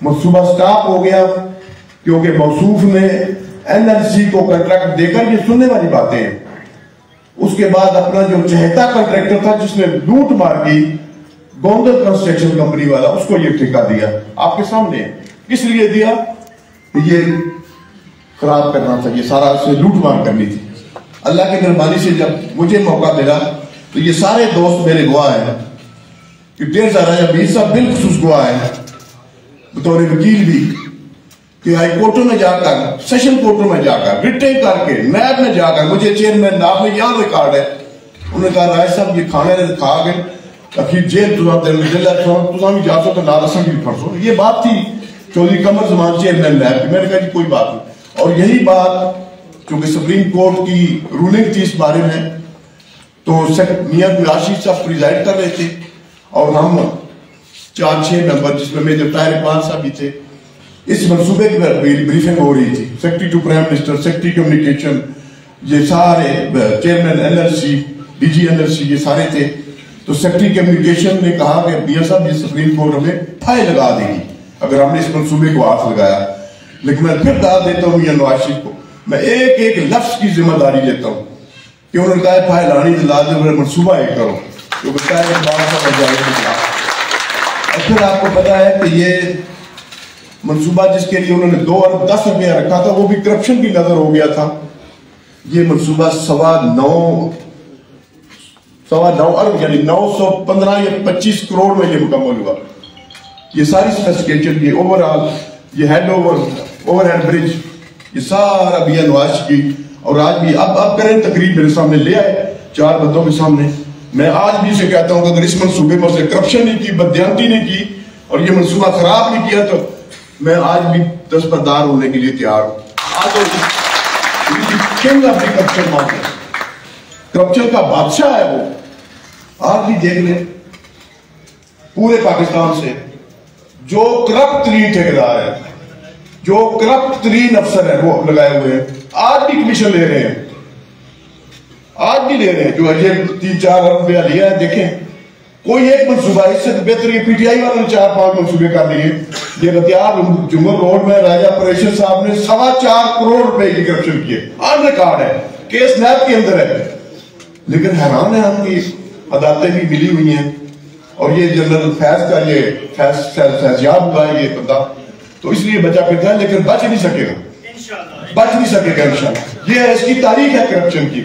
منصوبہ سٹاپ ہو گیا کیونکہ موصوف نے NLC کو کنٹریکٹ دے کر، یہ سننے والی باتیں ہیں. اس کے بعد اپنا جو چہتا کنٹریکٹر تھا جس نے لوٹ مار کی، گوندل کنسٹرکشن کمپنی والا، اس کو یہ ٹھیکہ دیا. آپ کے سامنے کس لیے دیا؟ یہ خراب کرنا تھا، یہ سارا سے لوٹ مار کرنی تھی. اللہ کی مہربانی سے جب مجھے موقع ملا تو یہ سارے دوست میرے گواہ ہیں کہ ڈیرزا راجہ میر صاحب بالخصوص گواہ ہیں بطور وکیل بھی، کہ ہائی کورٹوں میں جا کر، سیشن کورٹوں میں جا کر، ریٹیں کر کے، نیب میں جا کر، مجھے چیئرمین ناب میں یہاں ریکارڈ ہے، انہوں نے کہا راجہ صاحب یہ کھانے نے کھا گئے اخیر جیل تُساں بھی جا سو تو نال اساں بھی پھڑ سو. یہ بات تھی چودھری قمر زمان چیئرمین نیب کی. میں نے کہا جی کوئی بات نہیں. اور یہی بات چونکہ سپریم کورٹ کی رولنگ تھی اس بارے میں، تو میاں قریشی صاحب پریزائڈ کر رہے تھے اور ہم 4-6 ممبر جس میں میجر طاہر اقبال صاحب بھی تھے. اس منصوبے کی بریفنگ ہو رہی تھی. Secretary to prime minister, secretary communication, یہ سارے چیئرمین NLC، DG NLC، یہ سارے تھے. تو سیکرٹری کمیونیکیشن نے کہا کہ میاں صاحب یہ سپریم کورٹ ہمیں پھائے لگا دے گی اگر ہم نے اس منصوبے کو ہاتھ لگایا. لیکن میں پھر داد دیتا ہوں میاں نواز شریف کو، میں ایک ایک لفظ کی ذمہ داری لیتا ہوں کہ انہوں نے کہا ہے پھائے لانی تو لا دے، منصوبہ ایک کرو جو بتا ہے اور پھر آپ کو پتا ہے کہ یہ منصوبہ جس کے لیے انہوں نے 2 ارب 10 روپیہ رکھا تھا وہ بھی کرپشن کی نظر ہو گیا تھا. یہ منصوبہ 9.25 ارب یعنی 915 یا 25 کروڑ میں یہ مکمل ہوا. یہ ساری سپیسیفکیشن، یہ اوورآل، یہ اوور ہیڈ برج، یہ سارا میاں نواز کی. اور آج بھی اب کریں تقریب میرے سامنے لے آئے 4 بندوں کے سامنے. میں آج بھی اسے کہتا ہوں کہ اگر اس منصوبے میں سے کرپشن نہیں کی، بددیانتی نہیں کی اور یہ منصوبہ خراب نہیں کیا تو میں آج بھی دستبردار ہونے کے لیے تیار ہوں. آج king of the corruption market, corruption کا بادشاہ ہے وہ. آج بھی دیکھ لیں پورے پاکستان سے جو کرپٹ ترین ٹھیکیدار ہے، جو کرپٹ ترین افسر ہیں وہ لگائے ہوئے ہیں، آج بھی کمیشن لے رہے ہیں، آج بھی لے رہے ہیں. جو یہ 3-4 ارب روپیہ لیا ہے، دیکھیں کوئی ایک منصوبہ اس سے بہتر یہ PTI والوں نے 4-5 منصوبے کر دیے. یہ رتیار جمہور روڈ میں راجہ پریشر صاحب نے 4.25 کروڑ روپے کی کرپشن کیے، آن ریکارڈ ہے، کیس نیب کے اندر ہے. لیکن حیران ہے ہم کی عدالتیں بھی ملی ہوئی ہیں. اور یہ جنرل فیض کا یہ فیضیاب ہوا ہے یہ بندہ، تو اس لیے بچا کرتا ہے لیکن بچ نہیں سکے گا، بچ نہیں سکے گا انشاءاللہ. یہ ہے اس کی تاریخ ہے کرپشن کی.